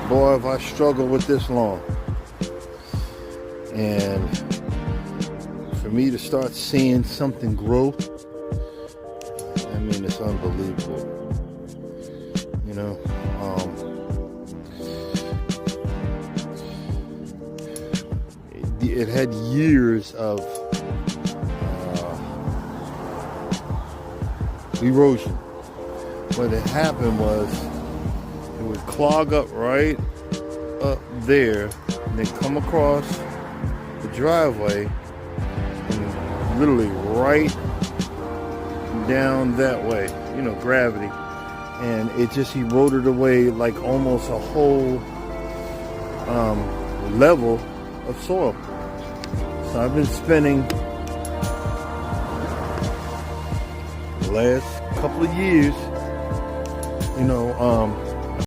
Boy, have I struggled with this long. And for me to start seeing something grow, I mean, it's unbelievable. You know, it had years of erosion. What had happened was it would clog up right up there and then come across the driveway and literally right down that way, you know, gravity, and it just eroded away like almost a whole level of soil. So I've been spending the last couple of years, you know,